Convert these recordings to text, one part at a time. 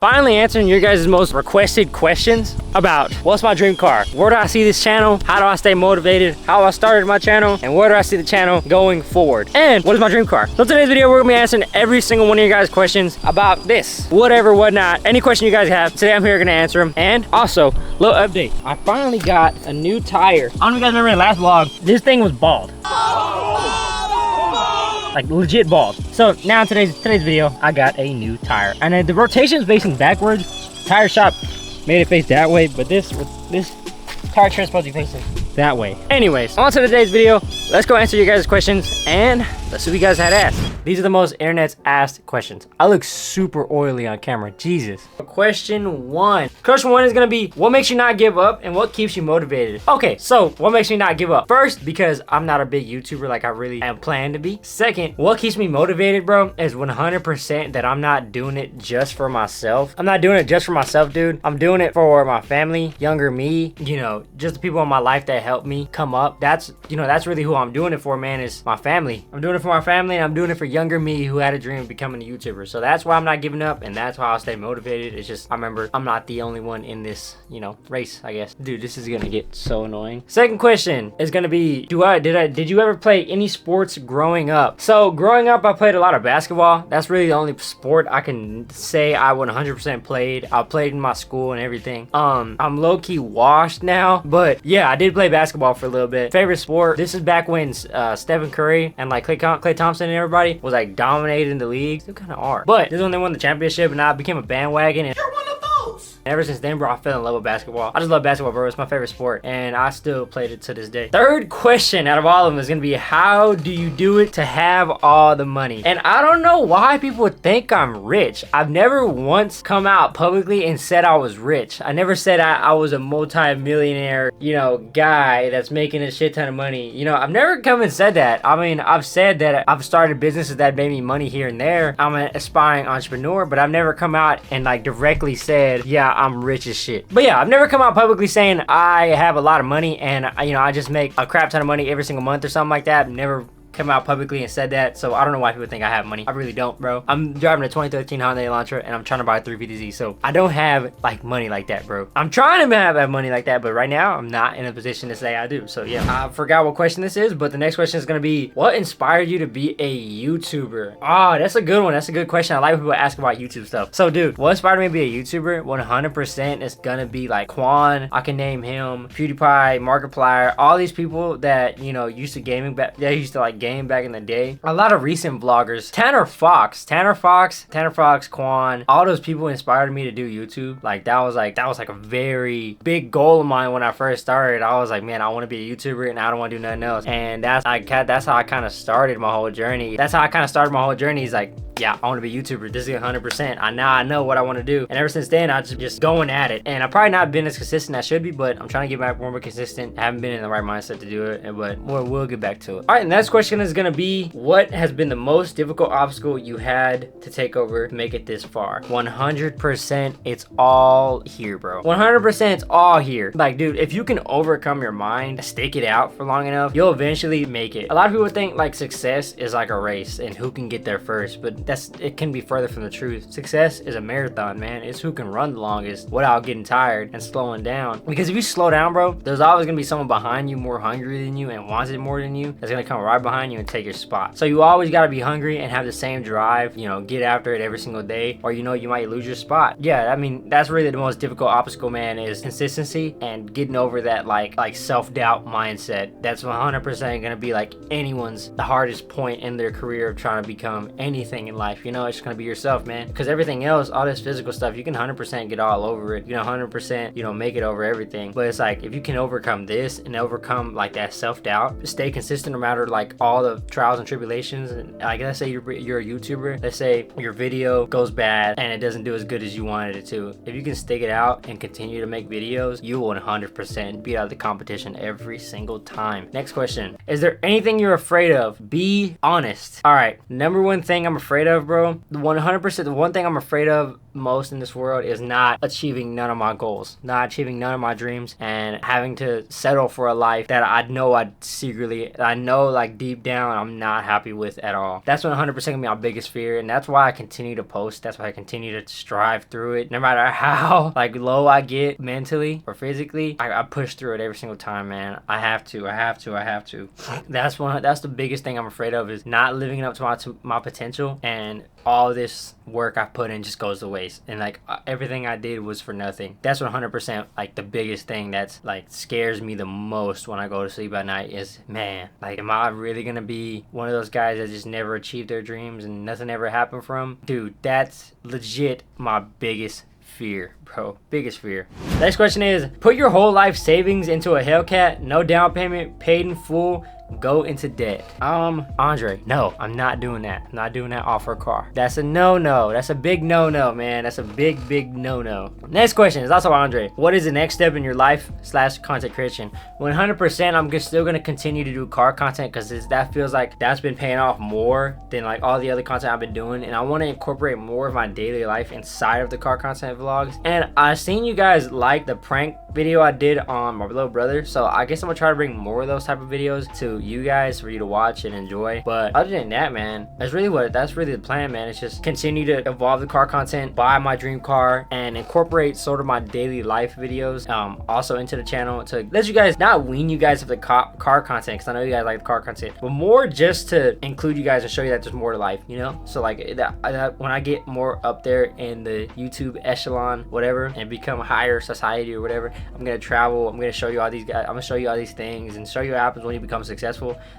Finally answering your guys' most requested questions about what's my dream car, where do I see this channel, how do I stay motivated, how I started my channel, and where do I see the channel going forward, and what is my dream car. So today's video, we're gonna be answering every single one of your guys' questions about this, whatever, whatnot, any question you guys have. Today I'm here gonna answer them. And also, little update, I finally got a new tire. I don't know if you guys remember in the last vlog, this thing was bald. Like legit bald. So now in today's video, I got a new tire, and then the rotation is facing backwards. Tire shop made it face that way, but this tire tread is supposed to be facing that way. Anyways, on to today's video. Let's go answer your guys' questions, and let's see what you guys had asked. These are the most internet's asked questions. I look super oily on camera, Jesus. Question one is gonna be, what makes you not give up and what keeps you motivated? Okay, so what makes me not give up? First, because I'm not a big YouTuber like I really am planned to be. Second, what keeps me motivated, bro, is 100% that I'm not doing it just for myself. I'm not doing it just for myself, dude. I'm doing it for my family, younger me, you know, just the people in my life that helped me come up. That's really who I'm doing it for, man, is my family. I'm doing it for my family, and I'm doing it for younger me who had a dream of becoming a YouTuber. So that's why I'm not giving up, and that's why I'll stay motivated. It's just, I remember I'm not the only one in this, you know, race, I guess. Dude, this is gonna get so annoying. Second question is gonna be, did you ever play any sports growing up? So growing up, I played a lot of basketball. That's really the only sport I can say I 100% played. I played in my school and everything. I'm low-key washed now, but yeah, I did play basketball for a little bit. Favorite sport, this is back when Stephen Curry and like Klay Thompson and everybody was like dominating the league. Still kind of are, but this is when they won the championship, and I became a bandwagon, and you're one of those. Ever since then, bro, I fell in love with basketball. I just love basketball, bro. It's my favorite sport, and I still played it to this day. Third question out of all of them is gonna be, how do you do it to have all the money? And I don't know why people would think I'm rich. I've never once come out publicly and said I was rich. I never said I was a multi-millionaire, you know, guy that's making a shit ton of money. You know, I've never come and said that. I mean, I've said that I've started businesses that made me money here and there. I'm an aspiring entrepreneur, but I've never come out and like directly said, yeah, I'm rich as shit. But yeah, I've never come out publicly saying I have a lot of money and, you know, I just make a crap ton of money every single month or something like that. Never come out publicly and said that, so I don't know why people think I have money. I really don't, bro. I'm driving a 2013 Hyundai Elantra, and I'm trying to buy a 350Z, so I don't have like money like that, bro. I'm trying to have money like that, but right now I'm not in a position to say I do. So yeah, I forgot what question this is, but the next question is gonna be, what inspired you to be a YouTuber? Oh, that's a good one. That's a good question. I like when people ask about YouTube stuff. So dude, what inspired me to be a YouTuber? 100% is gonna be like Quan. I can name him, PewDiePie, Markiplier, all these people that, you know, used to gaming back. They used to like game back in the day. A lot of recent vloggers, Tanner Fox, Quan, all those people inspired me to do YouTube. Like that was like a very big goal of mine when I first started. I was like, man, I want to be a YouTuber and I don't want to do nothing else. And that's how I kind of started my whole journey. Is like, yeah, I want to be a YouTuber. This is 100%. I know what I want to do. And ever since then, I just going at it. And I've probably not been as consistent as I should be, but I'm trying to get back more consistent. I haven't been in the right mindset to do it, but we'll get back to it. All right, the next question is gonna be, what has been the most difficult obstacle you had to take over to make it this far? 100%, it's all here, bro. 100%, it's all here. Like, dude, if you can overcome your mind, stick it out for long enough, you'll eventually make it. A lot of people think like success is like a race and who can get there first, but it can be further from the truth. Success is a marathon, man. It's who can run the longest without getting tired and slowing down. Because if you slow down, bro, there's always gonna be someone behind you more hungry than you and wants it more than you that's gonna come right behind you and take your spot. So you always gotta be hungry and have the same drive, you know, get after it every single day, or you know you might lose your spot. Yeah, I mean, that's really the most difficult obstacle, man, is consistency and getting over that like self-doubt mindset. That's 100% gonna be like anyone's the hardest point in their career of trying to become anything in life. You know, it's just gonna be yourself, man, because everything else, all this physical stuff, you can 100% get all over it. You can 100%, you know, make it over everything. But it's like, if you can overcome this and overcome like that self-doubt, stay consistent no matter like all the trials and tribulations. And like, let's say you're a YouTuber, let's say your video goes bad and it doesn't do as good as you wanted it to. If you can stick it out and continue to make videos, you will 100% beat out the competition every single time. Next question, is there anything you're afraid of? Be honest. All right, number one thing I'm afraid of, bro, 100%, the one thing I'm afraid of most in this world is not achieving none of my goals, not achieving none of my dreams, and having to settle for a life that I know I know like deep down I'm not happy with at all. That's 100% gonna be my biggest fear, and that's why I continue to post. That's why I continue to strive through it. No matter how like low I get mentally or physically, I push through it every single time, man. I have to. That's the biggest thing I'm afraid of, is not living up to my potential, and all this work I put in just goes to waste, and like everything I did was for nothing. That's 100% like the biggest thing that's like scares me the most when I go to sleep at night is, man, like am I really gonna be one of those guys that just never achieved their dreams and nothing ever happened for them? Dude, that's legit my biggest fear, bro. Biggest fear. Next question is, put your whole life savings into a Hellcat, no down payment, paid in full, go into debt. Andre, no, I'm not doing that. I'm not doing that off her car. That's a no-no. That's a big no-no, man. That's a big no-no. Next question is also Andre. What is the next step in your life / content creation? 100% I'm still gonna continue to do car content, because that feels like that's been paying off more than like all the other content I've been doing, and I want to incorporate more of my daily life inside of the car content vlogs. And I seen you guys like the prank video I did on my little brother, so I guess I'm gonna try to bring more of those type of videos to you guys for you to watch and enjoy. But other than that, man, that's really the plan, man. It's just continue to evolve the car content, buy my dream car, and incorporate sort of my daily life videos also into the channel, to let you guys, not wean you guys of the car content, because I know you guys like the car content, but more just to include you guys and show you that there's more to life, you know? So like when I get more up there in the YouTube echelon, whatever, and become higher society or whatever, I'm gonna travel, I'm gonna show you all these guys, I'm gonna show you all these things and show you what happens when you become successful.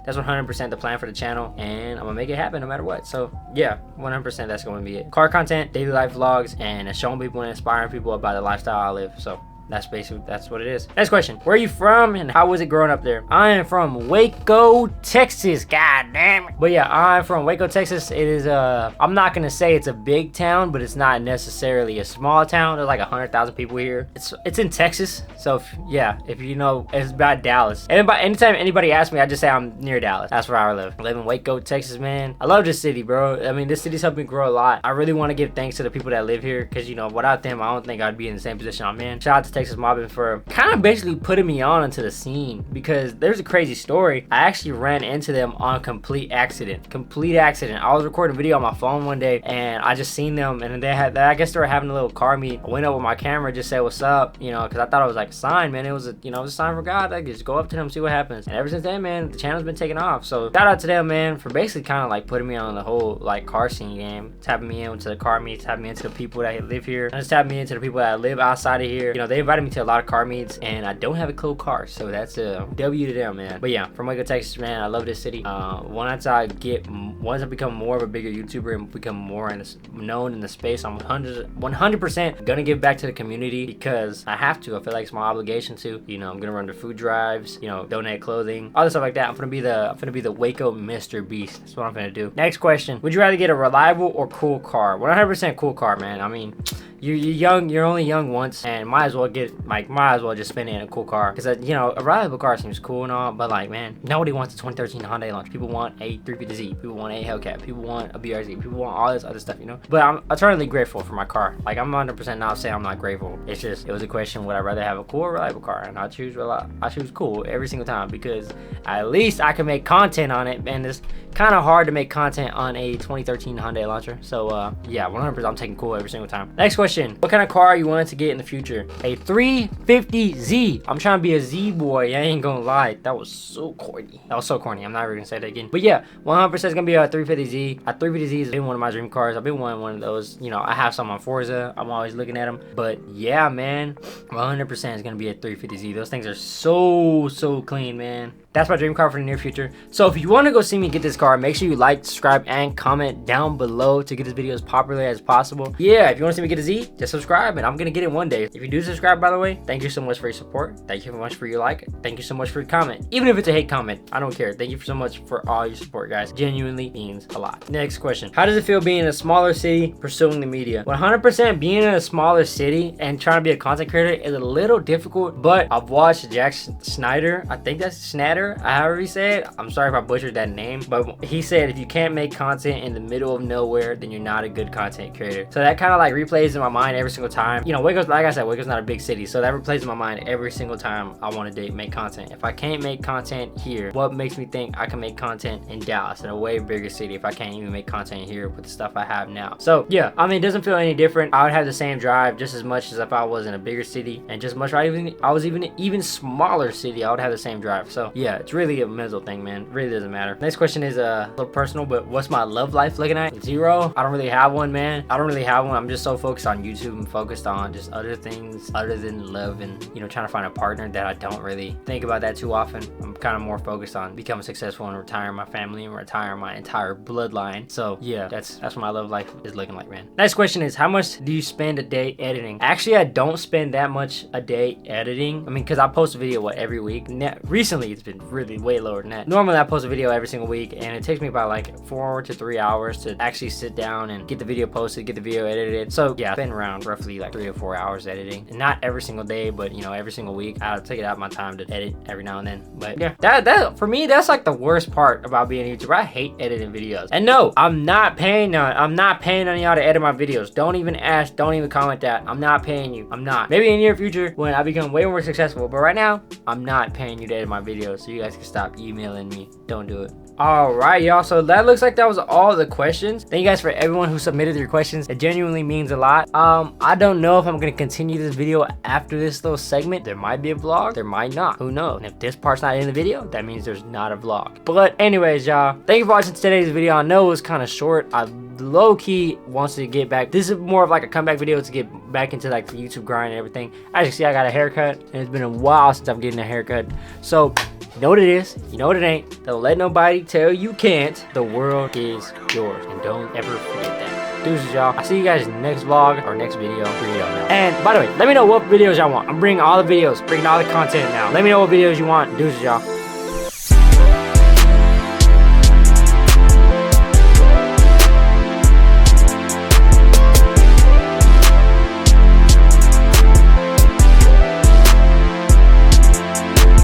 That's 100% the plan for the channel, and I'm gonna make it happen no matter what. So yeah, 100% that's gonna be it. Car content, daily life vlogs, and showing people and inspiring people about the lifestyle I live. So that's what it is. Next question. Where are you from and how was it growing up there? I am from Waco, Texas. God damn it. But yeah, I'm from Waco, Texas. It is I'm not gonna say it's a big town, but it's not necessarily a small town. There's like 100,000 people here. It's in Texas. So if you know, it's about Dallas. And anytime anybody asks me, I just say I'm near Dallas. That's where I live. I live in Waco, Texas, man. I love this city, bro. I mean, this city's helped me grow a lot. I really want to give thanks to the people that live here, because you know, without them, I don't think I'd be in the same position I'm in. Shout out to Texas Mobbing for kind of basically putting me on into the scene, because there's a crazy story. I actually ran into them on a complete accident. I was recording a video on my phone one day, and I just seen them, and I guess they were having a little car meet. I went up with my camera, just said what's up, you know, because I thought it was like a sign, man. It was a sign for God. I just go up to them, see what happens. And ever since then, man, the channel's been taking off. So shout out to them, man, for basically kind of like putting me on the whole like car scene game, tapping me into the car meets, tapping me into the people that live here, and just tapping me into the people that live outside of here. You know, they invited me to a lot of car meets, and I don't have a cool car, so that's a W to them, man. But yeah, from Waco, Texas, man, I love this city. Once I become more of a bigger YouTuber and become more known in the space, I'm 100% gonna give back to the community, because I have to. I feel like it's my obligation to. You know, I'm gonna run the food drives, you know, donate clothing, all this stuff like that. I'm gonna be the Waco Mr. Beast. That's what I'm gonna do. Next question: would you rather get a reliable or cool car? 100% cool car, man. I mean, you're young, you're only young once, and might as well just spend it in a cool car, because you know, a reliable car seems cool and all, but like, man, nobody wants a 2013 Hyundai Elantra. People want a 350Z, people want a Hellcat, people want a BRZ, people want all this other stuff, you know. But I'm eternally grateful for my car. Like, I'm 100% not saying I'm not grateful. It's just, it was a question, would I rather have a cool or reliable car? And I choose cool every single time, because at least I can make content on it, and it's kind of hard to make content on a 2013 Hyundai Elantra. So yeah, 100% I'm taking cool every single time. Next question: what kind of car you wanted to get in the future? A 350Z. I'm trying to be a Z boy. I ain't gonna lie. That was so corny. I'm not even gonna say that again. But yeah, 100% is gonna be a 350Z. A 350Z has been one of my dream cars. I've been wanting one of those. You know, I have some on Forza. I'm always looking at them. But yeah, man, 100% is gonna be a 350Z. Those things are so clean, man. That's my dream car for the near future. So if you want to go see me get this car, make sure you like, subscribe, and comment down below to get this video as popular as possible. Yeah, if you want to see me get a Z, see, just subscribe, and I'm gonna get it one day. If you do subscribe, by the way, thank you so much for your support. Thank you so much for your like. Thank you so much for your comment. Even if it's a hate comment, I don't care. Thank you so much for all your support, guys. Genuinely means a lot. Next question. How does it feel being in a smaller city pursuing the media? 100% being in a smaller city and trying to be a content creator is a little difficult, but I've watched Jack Snyder. I think that's Snyder, however he said. I'm sorry if I butchered that name, but he said if you can't make content in the middle of nowhere, then you're not a good content creator. So that kind of like replays in my mind every single time. You know, Waco's, like I said, Waco's not a big city, so that replays in my mind every single time I want to make content. If I can't make content here, what makes me think I can make content in Dallas, in a way bigger city, if I can't even make content here with the stuff I have now? So yeah, I mean, it doesn't feel any different. I would have the same drive just as much as if I was in a bigger city, and just much I was even smaller city, I would have the same drive. So yeah, it's really a mental thing, man. It really doesn't matter. Next question is a little personal, but what's my love life looking at? 0. I don't really have one, man. I don't really have one. I'm just so focused on YouTube and focused on just other things other than love and, you know, trying to find a partner that I don't really think about that too often. I'm kind of more focused on becoming successful and retiring my family and retiring my entire bloodline. So yeah, that's what my love life is looking like, man. Next question is, how much do you spend a day editing? Actually, I don't spend that much a day editing. I mean, because I post a video every week. Recently it's been really way lower than that. Normally I post a video every single week, and it takes me about like 4 to 3 hours to actually sit down and get the video posted, get the video edited. So yeah, I spend around roughly like 3 to 4 hours editing, and not every single day, but you know, every single week I'll take it out my time to edit every now and then. But yeah, that for me, that's like the worst part about being a YouTuber. I hate editing videos. And no, I'm not paying on y'all to edit my videos. Don't even ask, don't even comment that. I'm not paying you. I'm not. Maybe in the near future when I become way more successful, but right now I'm not paying you to edit my videos, so you guys can stop emailing me. Don't do it. All right, y'all, so that looks like that was all the questions. Thank you guys for everyone who submitted their questions. It genuinely means a lot. I don't know if I'm gonna continue this video after this little segment. There might be a vlog, there might not, who knows? And if this part's not in the video, that means there's not a vlog. But anyways, y'all, thank you for watching today's video. I know it was kind of short. I low-key wants to get back. This is more of like a comeback video to get back into like the YouTube grind and everything. As you can see, I got a haircut, and it's been a while since I'm getting a haircut. So you know what it is, you know what it ain't. Don't let nobody tell you can't. The world is yours, and don't ever forget that. Deuces, y'all. I'll see you guys in the next vlog or next video. And by the way, let me know what videos y'all want. I'm bringing all the videos, bringing all the content now. Let me know what videos you want. Deuces, y'all.